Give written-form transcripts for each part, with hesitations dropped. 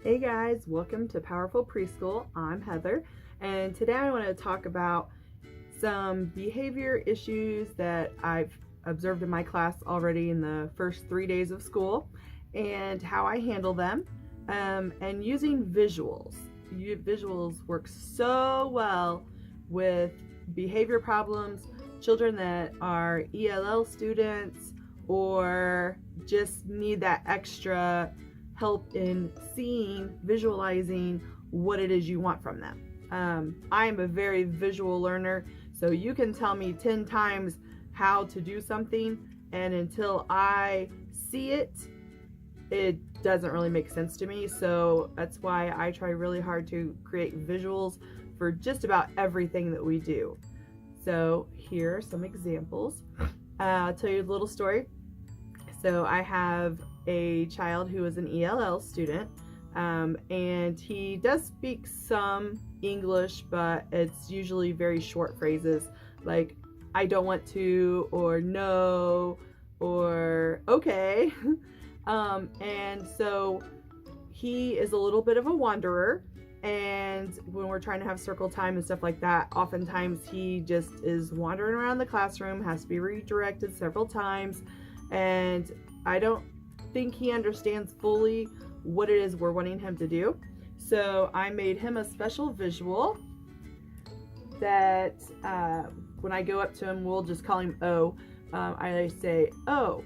Hey guys, welcome to Powerful Preschool. I'm Heather, and today I want to talk about some behavior issues that I've observed in my class already in the first 3 days of school and how I handle them, and using visuals. Visuals work so well with behavior problems, children that are ELL students or just need that extra help in seeing, visualizing what it is you want from them. I am a very visual learner, so you can tell me 10 times how to do something, and until I see it, it doesn't really make sense to me. So that's why I try really hard to create visuals for just about everything that we do. So here are some examples. I'll tell you a little story. So I have a child who is an ELL student, and he does speak some English, but it's usually very short phrases like I don't want to, or no, or okay. And so he is a little bit of a wanderer, and when we're trying to have circle time and stuff like that, oftentimes he just is wandering around the classroom, has to be redirected several times, and I don't think he understands fully what it is we're wanting him to do. So I made him a special visual that when I go up to him, we'll just call him O. I say, "Oh,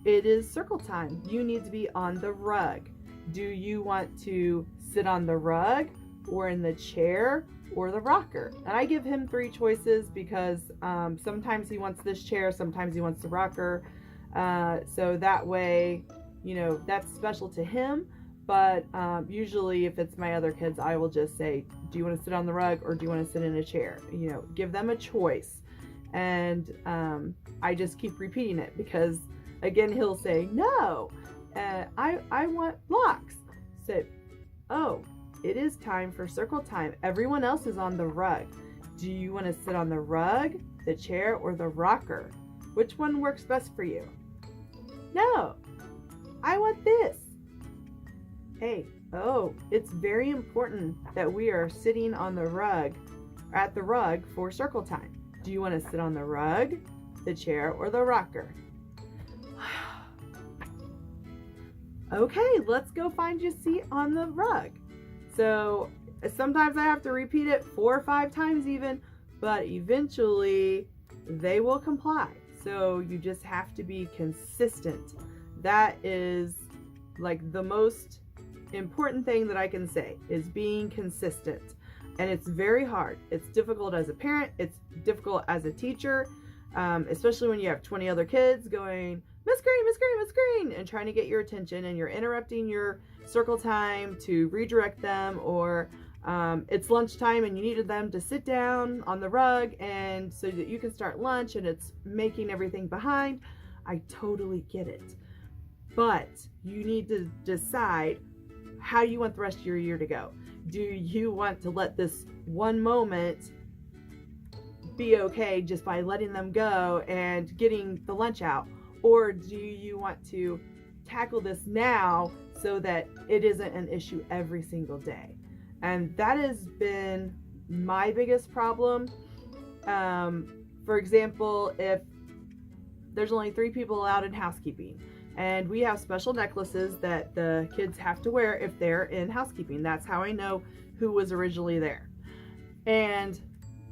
it is circle time. You need to be on the rug. Do you want to sit on the rug or in the chair or the rocker?" And I give him 3 choices because sometimes he wants this chair, sometimes he wants the rocker. So that way, you know, that's special to him. But usually if it's my other kids, I will just say, do you want to sit on the rug or do you want to sit in a chair? You know, give them a choice. And I just keep repeating it because, again, he'll say, no, I want blocks. So, oh, it is time for circle time. Everyone else is on the rug. Do you want to sit on the rug, the chair, or the rocker? Which one works best for you? No, I want this. Hey, oh, it's very important that we are sitting on the rug, at the rug for circle time. Do you want to sit on the rug, the chair, or the rocker? Okay, let's go find you a seat on the rug. So sometimes I have to repeat it 4 or 5 times even, but eventually they will comply. So you just have to be consistent. That is like the most important thing that I can say, is being consistent. And it's very hard. It's difficult as a parent. It's difficult as a teacher, especially when you have 20 other kids going, Miss Green, Miss Green, Miss Green, and trying to get your attention, and you're interrupting your circle time to redirect them, or it's lunchtime and you needed them to sit down on the rug and so that you can start lunch, and it's making everything behind. I totally get it. But you need to decide, how do you want the rest of your year to go? Do you want to let this one moment be okay just by letting them go and getting the lunch out? Or do you want to tackle this now so that it isn't an issue every single day? And that has been my biggest problem. For example, if there's only 3 people allowed in housekeeping, and we have special necklaces that the kids have to wear if they're in housekeeping. That's how I know who was originally there. And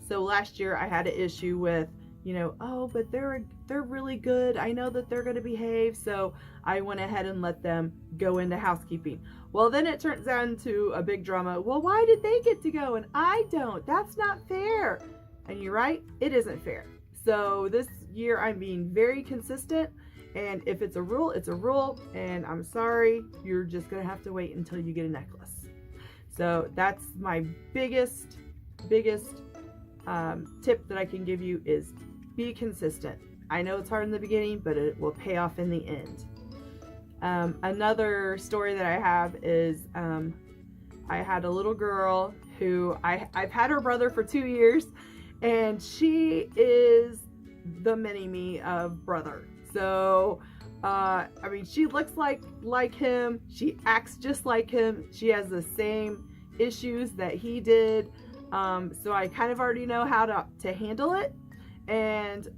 so last year I had an issue with, you know, oh, but they're really good. I know that they're going to behave. So I went ahead and let them go into housekeeping. Well, then it turns into a big drama. Well, why did they get to go and I don't? That's not fair. And you're right, it isn't fair. So this year I'm being very consistent. And if it's a rule, it's a rule. And I'm sorry, you're just going to have to wait until you get a necklace. So that's my biggest tip that I can give you, is be consistent. I know it's hard in the beginning, but it will pay off in the end. Another story that I have is I had a little girl who I've had her brother for 2 years, and she is the mini-me of brother. So I mean, she looks like him. She acts just like him. She has the same issues that he did. So I kind of already know how to handle it. And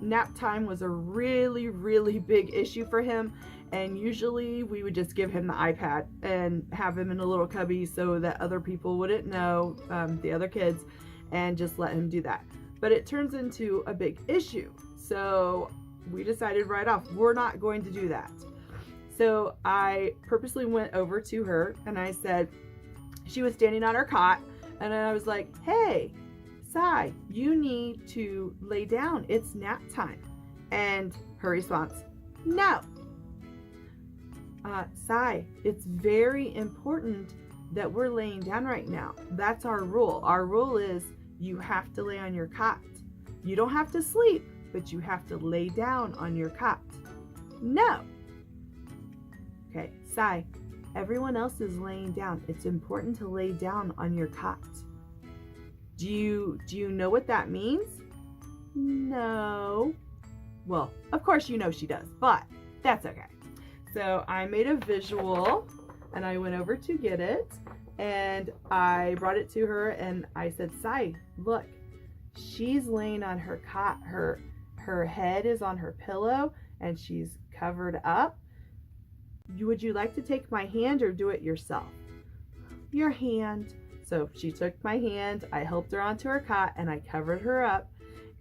nap time was a really, really big issue for him. And usually we would just give him the iPad and have him in a little cubby so that other people wouldn't know, the other kids, and just let him do that. But it turns into a big issue. So we decided right off, we're not going to do that. So I purposely went over to her and I said, she was standing on her cot, and I was like, hey, Sai, you need to lay down. It's nap time. And her response, no. Sai, it's very important that we're laying down right now. That's our rule. Our rule is you have to lay on your cot. You don't have to sleep, but you have to lay down on your cot. No. Okay, Sai, everyone else is laying down. It's important to lay down on your cot. Do you know what that means? No. Well, of course you know she does, but that's okay. So I made a visual and I went over to get it and I brought it to her and I said, Sai, look, she's laying on her cot. Her head is on her pillow and she's covered up. Would you like to take my hand or do it yourself? Your hand. So she took my hand, I helped her onto her cot and I covered her up.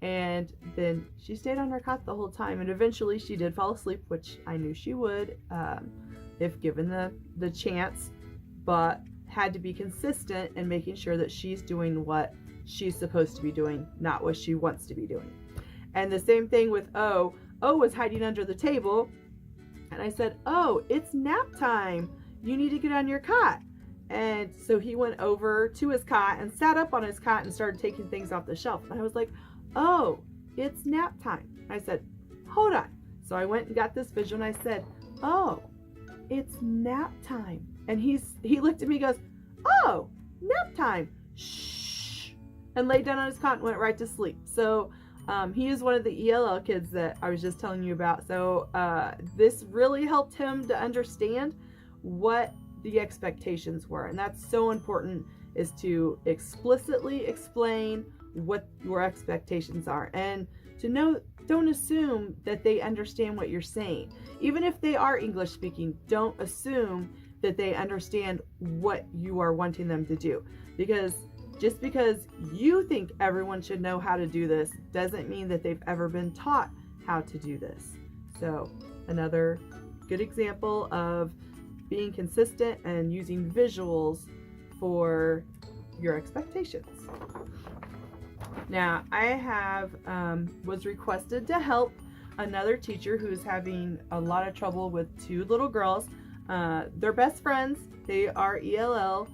And then she stayed on her cot the whole time, and eventually she did fall asleep, which I knew she would if given the chance, but had to be consistent in making sure that she's doing what she's supposed to be doing, not what she wants to be doing. And the same thing with O. O was hiding under the table, and I said, oh, it's nap time. You need to get on your cot. And so he went over to his cot and sat up on his cot and started taking things off the shelf. And I was like, oh, it's nap time. I said, hold on. So I went and got this visual and I said, oh, it's nap time. And he looked at me and goes, oh, nap time. Shh. And laid down on his cot and went right to sleep. So he is one of the ELL kids that I was just telling you about. So this really helped him to understand what the expectations were. And that's so important, is to explicitly explain what your expectations are, and to know, don't assume that they understand what you're saying. Even if they are English speaking, don't assume that they understand what you are wanting them to do, because just because you think everyone should know how to do this doesn't mean that they've ever been taught how to do this. So another good example of being consistent and using visuals for your expectations. Now, I was requested to help another teacher who's having a lot of trouble with two little girls. They're best friends. They are ELL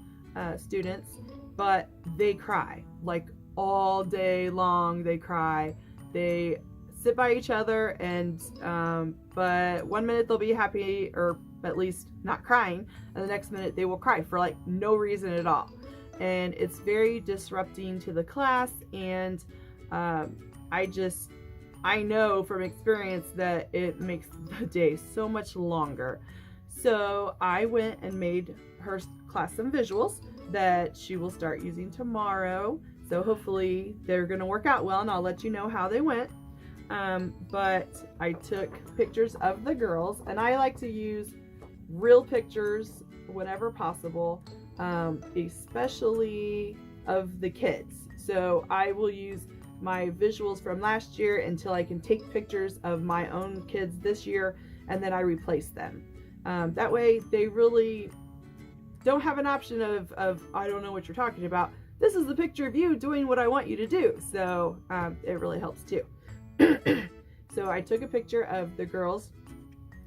students, but they cry like all day long. They cry. They sit by each other, and but one minute they'll be happy, or at least not crying, and the next minute they will cry for like no reason at all. And it's very disrupting to the class, and I know from experience that it makes the day so much longer. So I went and made her class some visuals that she will start using tomorrow. So hopefully they're going to work out well, and I'll let you know how they went. But I took pictures of the girls, and I like to use real pictures whenever possible, especially of the kids. So I will use my visuals from last year until I can take pictures of my own kids this year, and then I replace them. That way they really don't have an option of I don't know what you're talking about. This is the picture of you doing what I want you to do. So it really helps too. So I took a picture of the girls,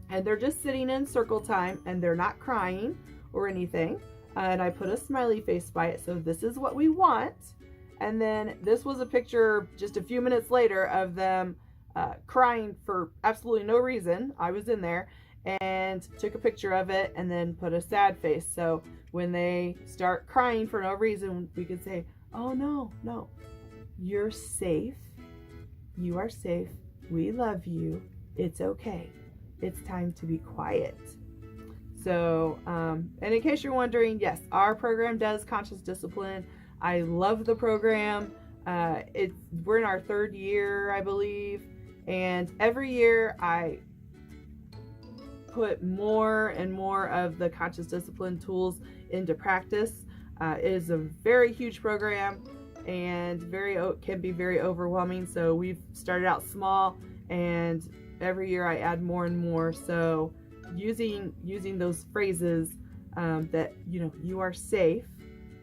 and they're just sitting in circle time, and they're not crying or anything. And I put a smiley face by it. So this is what we want. And then this was a picture just a few minutes later of them crying for absolutely no reason. I was in there and took a picture of it and then put a sad face. So when they start crying for no reason, we could say, oh no, you're safe. You are safe. We love you. It's okay. it's time to be quiet. So, and in case you're wondering, yes, our program does conscious discipline. I love the program. We're in our 3rd year, I believe, and every year I put more and more of the conscious discipline tools into practice. It is a very huge program and can be very overwhelming. So we've started out small, and every year I add more and more. So using those phrases that you are safe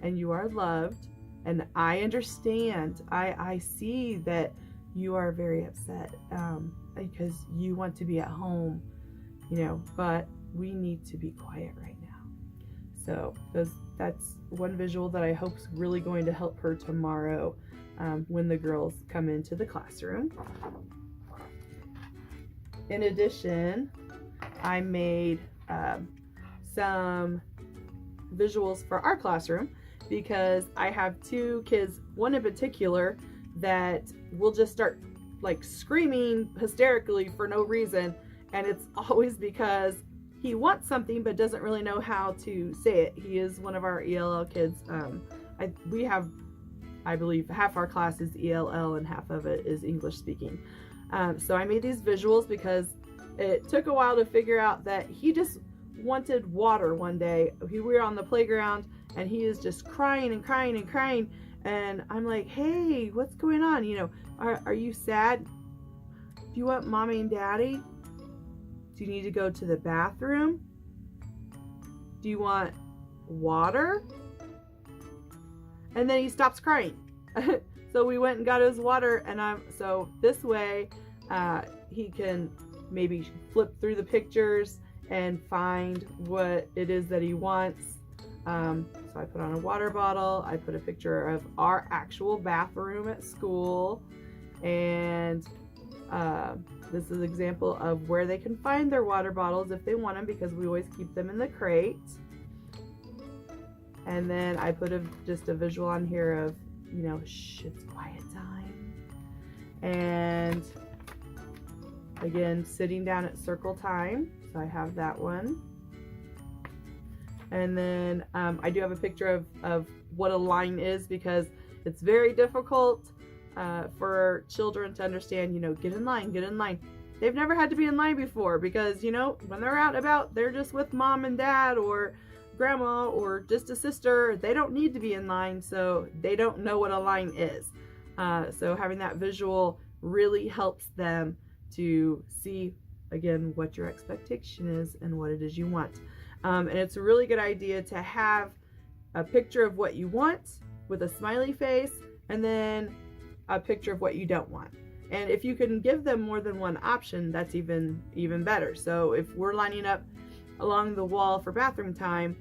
and you are loved, and I understand. I see that you are very upset because you want to be at home, but we need to be quiet right now. So that's one visual that I hope is really going to help her tomorrow when the girls come into the classroom. In addition, I made some visuals for our classroom because I have 2 kids, one in particular, that will just start like screaming hysterically for no reason, and it's always because he wants something but doesn't really know how to say it. He is one of our ELL kids. We have, I believe, half our class is ELL and half of it is English speaking. So I made these visuals because it took a while to figure out that he just wanted water one day. We were on the playground and he is just crying and crying and crying. And I'm like, hey, what's going on? Are you sad? Do you want mommy and daddy? Do you need to go to the bathroom? Do you want water? And then he stops crying. So we went and got his water, and so this way he can maybe flip through the pictures and find what it is that he wants. So I put on a water bottle. I put a picture of our actual bathroom at school, and this is an example of where they can find their water bottles if they want them, because we always keep them in the crate. And then I put just a visual on here of, shh, it's quiet time. And again, sitting down at circle time. So I have that one. And then I do have a picture of what a line is, because it's very difficult for children to understand, get in line, get in line. They've never had to be in line before because, when they're out and about, they're just with mom and dad or grandma or just a sister. They don't need to be in line, so they don't know what a line is. So having that visual really helps them to see, again, what your expectation is and what it is you want. And it's a really good idea to have a picture of what you want with a smiley face, and then a picture of what you don't want. And if you can give them more than one option, that's even better. So if we're lining up along the wall for bathroom time,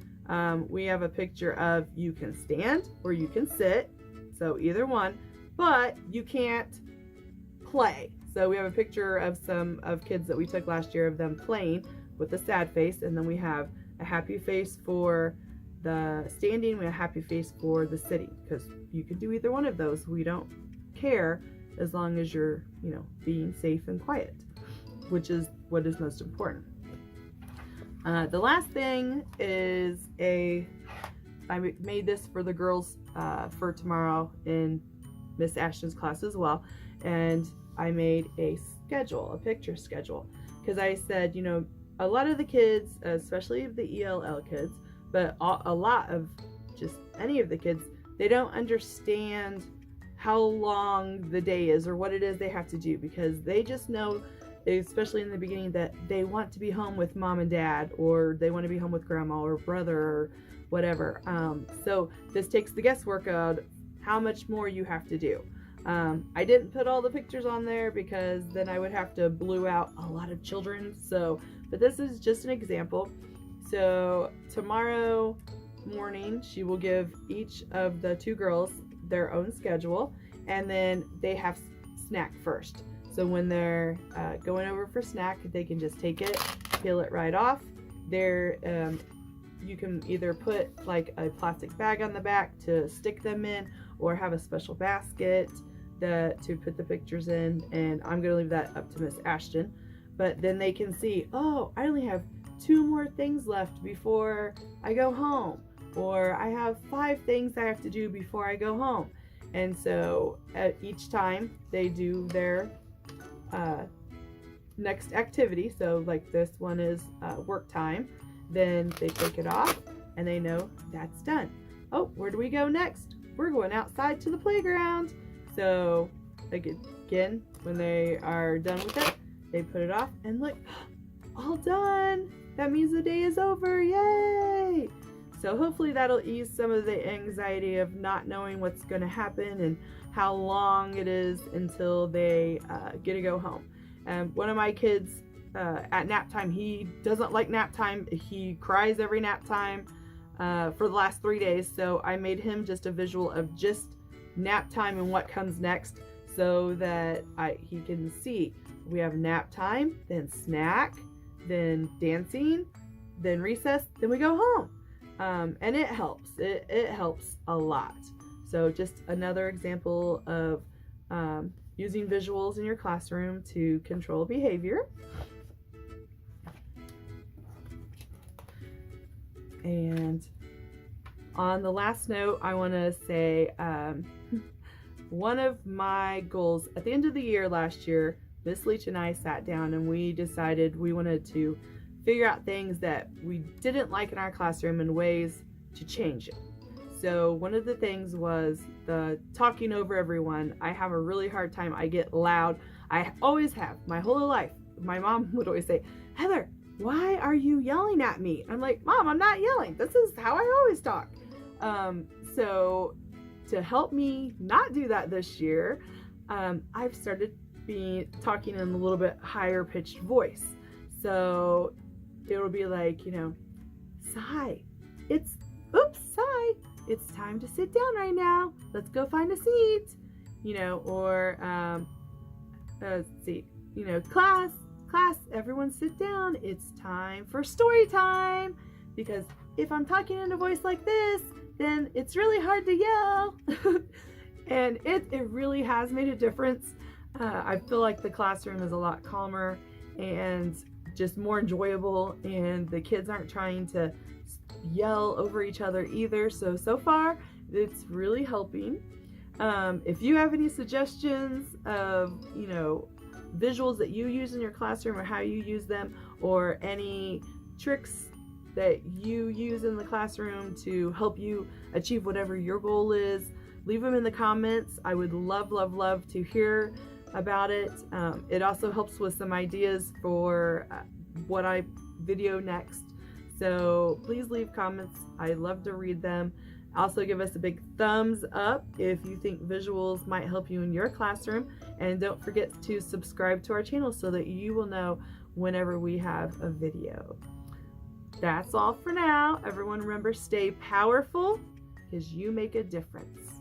we have a picture of you can stand or you can sit, so either one, but you can't play. So we have a picture of some kids that we took last year of them playing with a sad face, and then we have a happy face for the standing, we have a happy face for the sitting, because you can do either one of those. We don't care as long as you're, being safe and quiet, which is what is most important. The last thing is I made this for the girls for tomorrow in Miss Ashton's class as well, and I made a picture schedule, because I said, a lot of the kids, especially the ELL kids, but a lot of just any of the kids, they don't understand how long the day is or what it is they have to do, because they just know, especially in the beginning, that they want to be home with mom and dad, or they want to be home with grandma or brother or whatever. So this takes the guesswork out of how much more you have to do. I didn't put all the pictures on there because then I would have to blue out a lot of children. But this is just an example. So tomorrow morning, she will give each of the 2 girls their own schedule, and then they have snack first. So when they're going over for snack, they can just take it, peel it right off. You can either put like a plastic bag on the back to stick them in, or have a special basket to put the pictures in, and I'm going to leave that up to Miss Ashton. but then they can see, oh, I only have 2 more things left before I go home, or I have 5 things I have to do before I go home. And so at each time they do their next activity, so like this one is work time, then they take it off and they know that's done. Oh, where do we go next? We're going outside to the playground. So again, when they are done with it, they put it off and look, all done. That means the day is over. Yay! So hopefully that'll ease some of the anxiety of not knowing what's going to happen and how long it is until they get to go home. One of my kids at nap time, he doesn't like nap time. He cries every nap time for the last 3 days. So I made him just a visual of just nap time and what comes next, so that he can see we have nap time, then snack, then dancing, then recess, then we go home. And it helps. It helps a lot. So just another example of using visuals in your classroom to control behavior. And on the last note, I want to say one of my goals at the end of the year last year, Miss Leach and I sat down and we decided we wanted to figure out things that we didn't like in our classroom and ways to change it. So one of the things was the talking over everyone. I have a really hard time. I get loud. I always have my whole life. My mom would always say, Heather, why are you yelling at me? I'm like, Mom, I'm not yelling. This is how I always talk. So to help me not do that this year, I've started talking in a little bit higher pitched voice. So it'll be like, Sai, Sai, it's time to sit down right now. Let's go find a seat. Or let's see, class, everyone sit down. It's time for story time. Because if I'm talking in a voice like this, then it's really hard to yell. And it really has made a difference. I feel like the classroom is a lot calmer and just more enjoyable, and the kids aren't trying to yell over each other either. So far, it's really helping. If you have any suggestions of, visuals that you use in your classroom or how you use them, or any tricks that you use in the classroom to help you achieve whatever your goal is, leave them in the comments. I would love to hear about it. It also helps with some ideas for what I video next. So please leave comments. I love to read them. Also give us a big thumbs up if you think visuals might help you in your classroom. And don't forget to subscribe to our channel so that you will know whenever we have a video. That's all for now. Everyone remember, stay powerful because you make a difference.